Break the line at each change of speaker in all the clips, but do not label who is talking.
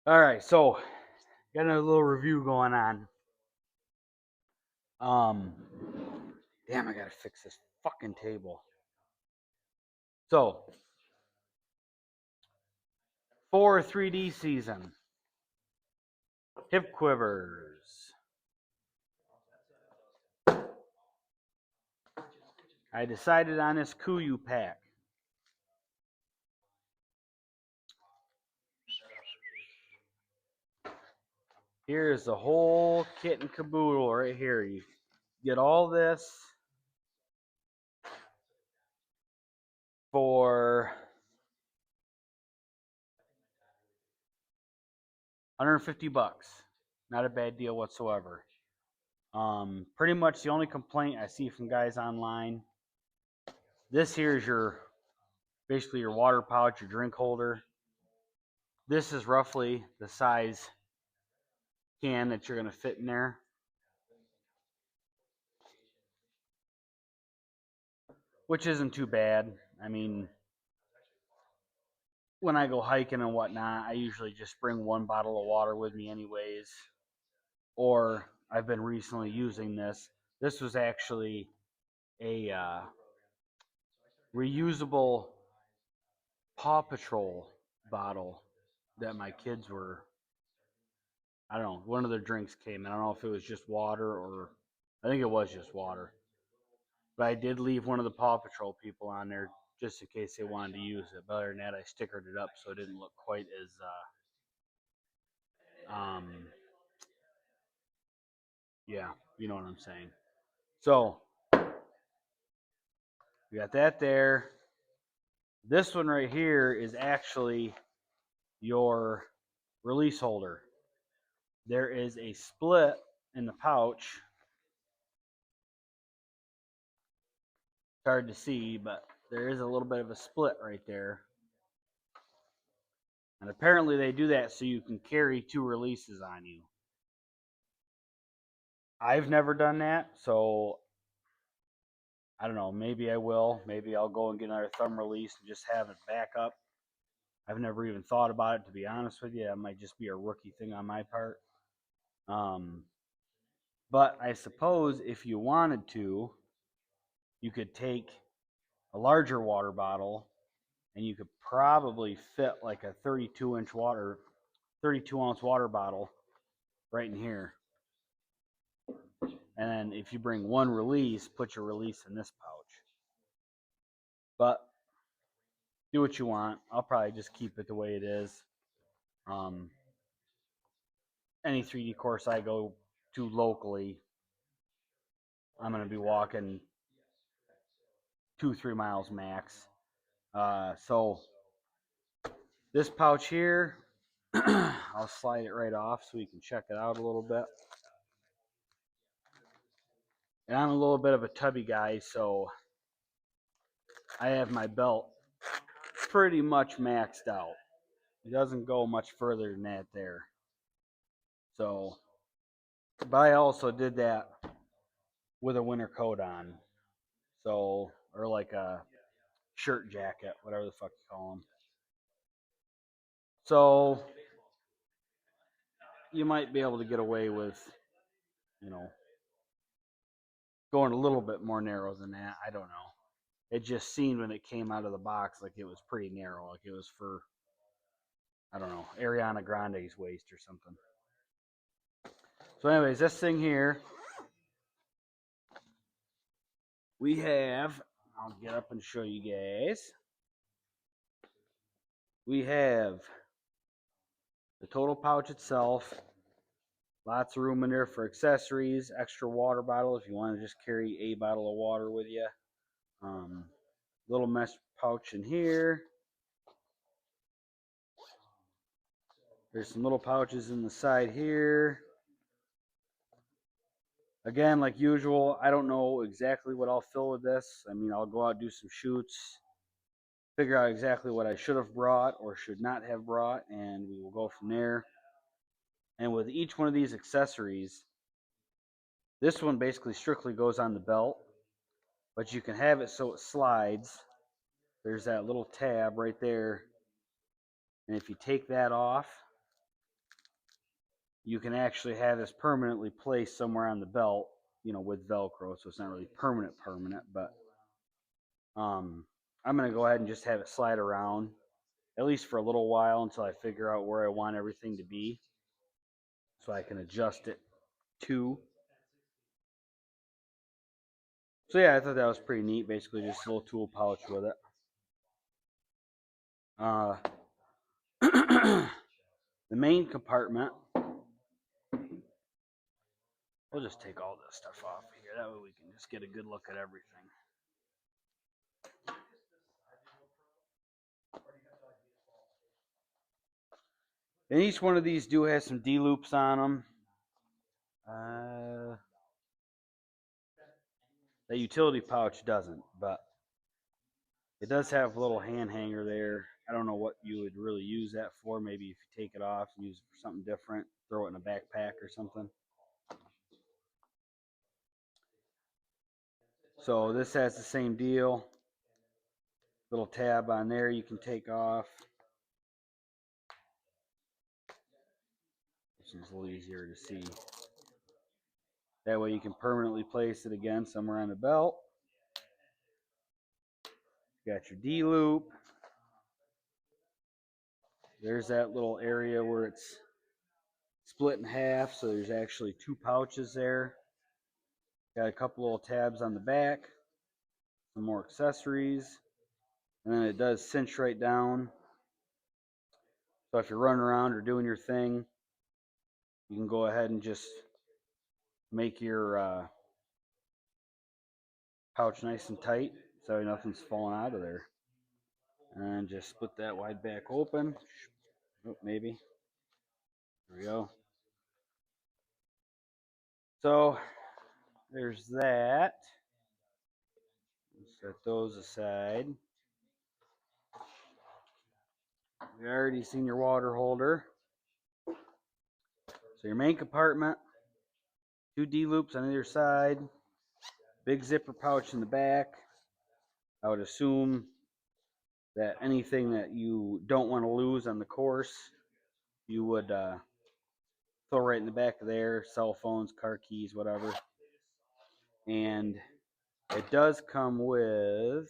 All right, so got another little review going on. Um, damn, I gotta fix this fucking table. So, for 3D season, hip quivers. I decided on this KUIU pack. Here's the whole kit and caboodle right here. You get all this for 150 bucks. Not a bad deal whatsoever. Pretty much the only complaint I see from guys online. This here is your basically your water pouch, your drink holder. This is roughly the size can that you're going to fit in there. Which isn't too bad. I mean, when I go hiking and whatnot, I usually just bring one bottle of water with me anyways. Or I've been recently using this. This was actually a reusable Paw Patrol bottle that my kids were, I don't know, one of their drinks came. I don't know if it was just water or, I think it was just water. But I did leave one of the Paw Patrol people on there just in case they wanted to use it. But other than that, I stickered it up so it didn't look quite as yeah, you know what I'm saying. So we got that there. This one right here is actually your release holder. There is a split in the pouch. It's hard to see, but there is a little bit of a split right there. And apparently they do that so you can carry two releases on you. I've never done that, so I don't know. Maybe I will. Maybe I'll go and get another thumb release and just have it back up. I've never even thought about it, to be honest with you. That might just be a rookie thing on my part. Um, but I suppose if you wanted to, you could take a larger water bottle and you could probably fit like a 32 ounce water bottle right in here. And then if you bring one release, put your release in this pouch. But do what you want. I'll probably just keep it the way it is. Um, any 3D course I go to locally, I'm going to be walking 2-3 miles max. So this pouch here, I'll slide it right off so you can check it out a little bit. And I'm a little bit of a tubby guy, so I have my belt pretty much maxed out. It doesn't go much further than that there. So, but I also did that with a winter coat on. So, or like a shirt jacket, whatever the fuck you call them. So, you might be able to get away with, you know, going a little bit more narrow than that. I don't know. It just seemed when it came out of the box like it was pretty narrow, like it was for, I don't know, Ariana Grande's waist or something. So, anyways, this thing here, we have, I'll get up and show you guys. We have the total pouch itself, lots of room in there for accessories, extra water bottle if you want to just carry a bottle of water with you. Little mesh pouch in here. There's some little pouches in the side here. Again, like usual, I don't know exactly what I'll fill with this. I mean, I'll go out, do some shoots, figure out exactly what I should have brought or should not have brought, and we will go from there. And with each one of these accessories, this one basically strictly goes on the belt, but you can have it so it slides. There's that little tab right there. And if you take that off, you can actually have this permanently placed somewhere on the belt, you know, with Velcro, so it's not really permanent, but I'm going to go ahead and just have it slide around, at least for a little while until I figure out where I want everything to be so I can adjust it to. So yeah, I thought that was pretty neat. Basically just a little tool pouch with it. The main compartment, we'll just take all this stuff off here. That way we can just get a good look at everything. And each one of these do have some D-loops on them. The utility pouch doesn't, but it does have a little hand hanger there. I don't know what you would really use that for. Maybe if you take it off and use it for something different, throw it in a backpack or something. So this has the same deal. Little tab on there you can take off. Which is a little easier to see. That way you can permanently place it again somewhere on the belt. You got your D-loop. There's that little area where it's split in half, so there's actually two pouches there. Got a couple little tabs on the back, some more accessories, and then it does cinch right down. So if you're running around or doing your thing, you can go ahead and just make your pouch nice and tight so nothing's falling out of there. And just split that wide back open. Oh, maybe. There we go. So there's that. Set those aside. We already seen your water holder. So your main compartment, two D-loops on either side, big zipper pouch in the back. I would assume that anything that you don't want to lose on the course, you would throw right in the back of there, cell phones, car keys, whatever. And it does come with, this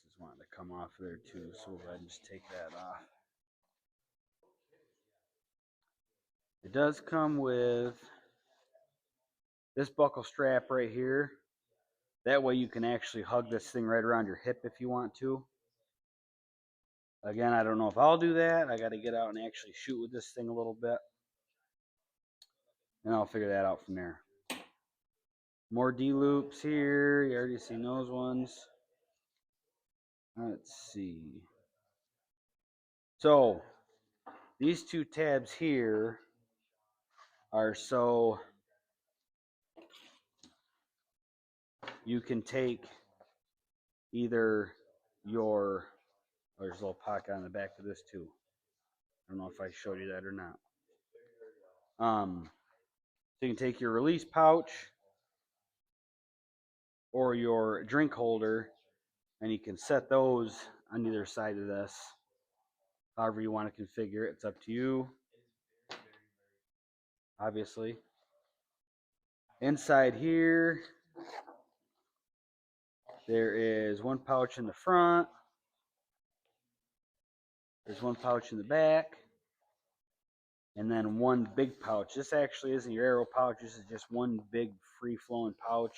is wanting to come off there too, so we'll go ahead and just take that off. It does come with this buckle strap right here. That way you can actually hug this thing right around your hip if you want to. Again, I don't know if I'll do that. I got to get out and actually shoot with this thing a little bit. And I'll figure that out from there. More D-loops here. You already seen those ones. Let's see. So, these two tabs here are so you can take either your, oh, there's a little pocket on the back of this too. I don't know if I showed you that or not. So you can take your release pouch or your drink holder, and you can set those on either side of this. However you want to configure it, it's up to you, obviously. Inside here, there is one pouch in the front. There's one pouch in the back. And then one big pouch. This actually isn't your arrow pouch. This is just one big free-flowing pouch.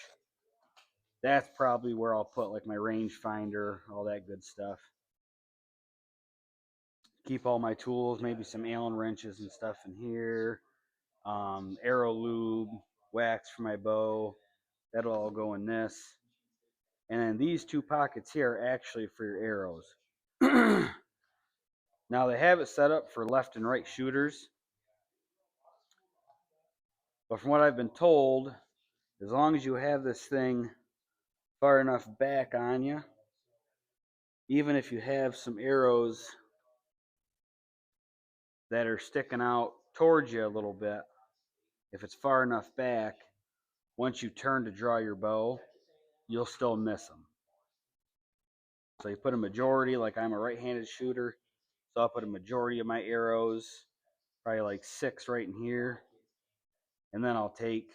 That's probably where I'll put like my rangefinder, all that good stuff. Keep all my tools, maybe some Allen wrenches and stuff in here. Arrow lube, wax for my bow. That'll all go in this. And then these two pockets here are actually for your arrows. Now they have it set up for left and right shooters. But from what I've been told, as long as you have this thing far enough back on you, even if you have some arrows that are sticking out towards you a little bit, if it's far enough back, once you turn to draw your bow, you'll still miss them. So you put a majority, like I'm a right-handed shooter, so I'll put a majority of my arrows probably like 6 right in here, and then I'll take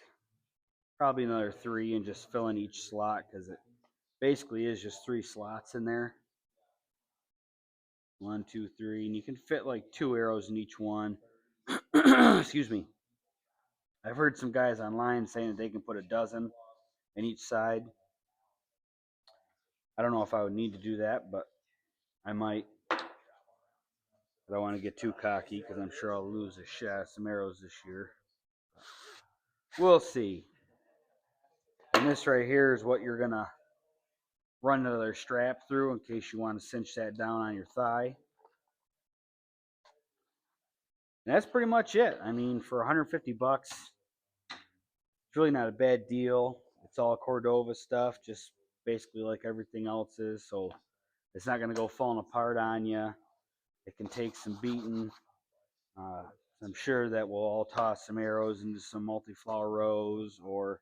probably another 3 and just fill in each slot because it basically is just 3 slots in there. 1, 2, 3, and you can fit like 2 arrows in each one. Excuse me. I've heard some guys online saying that they can put a dozen in each side. I don't know if I would need to do that, but I might. I don't want to get too cocky because I'm sure I'll lose a shit out of some arrows this year. We'll see. And this right here is what you're going to run another strap through in case you want to cinch that down on your thigh. And that's pretty much it. I mean, for 150 bucks, it's really not a bad deal. It's all Cordova stuff, just basically like everything else is. So it's not going to go falling apart on you. It can take some beating. I'm sure that we'll all toss some arrows into some multi-flower rows or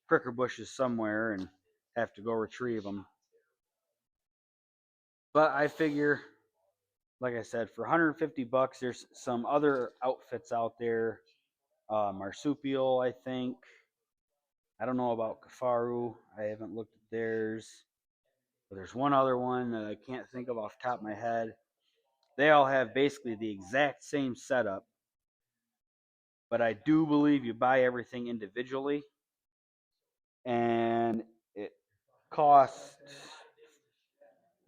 pricker bushes somewhere and have to go retrieve them. But I figure, like I said, for 150 bucks, there's some other outfits out there. Marsupial, I think. I don't know about KUIU. I haven't looked at theirs. But there's one other one that I can't think of off the top of my head. They all have basically the exact same setup, but I do believe you buy everything individually, and it costs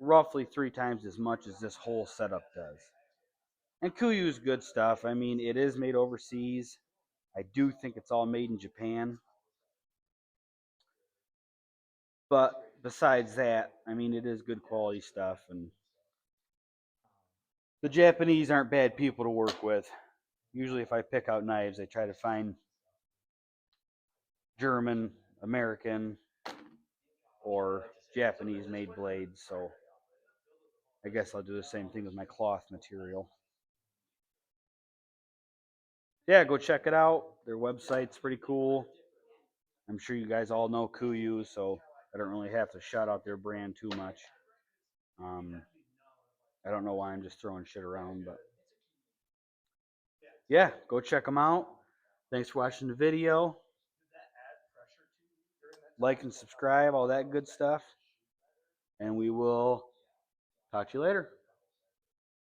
roughly 3 times as much as this whole setup does. And KUIU is good stuff. I mean, it is made overseas. I do think it's all made in Japan. But besides that, I mean, it is good quality stuff. And the Japanese aren't bad people to work with. Usually, if I pick out knives, I try to find German, American, or Japanese made blades. So I guess I'll do the same thing with my cloth material. Yeah, go check it out. Their website's pretty cool. I'm sure you guys all know KUIU, so I don't really have to shout out their brand too much. I don't know why I'm just throwing shit around, but yeah, go check them out. Thanks for watching the video. Like and subscribe, all that good stuff. And we will talk to you later.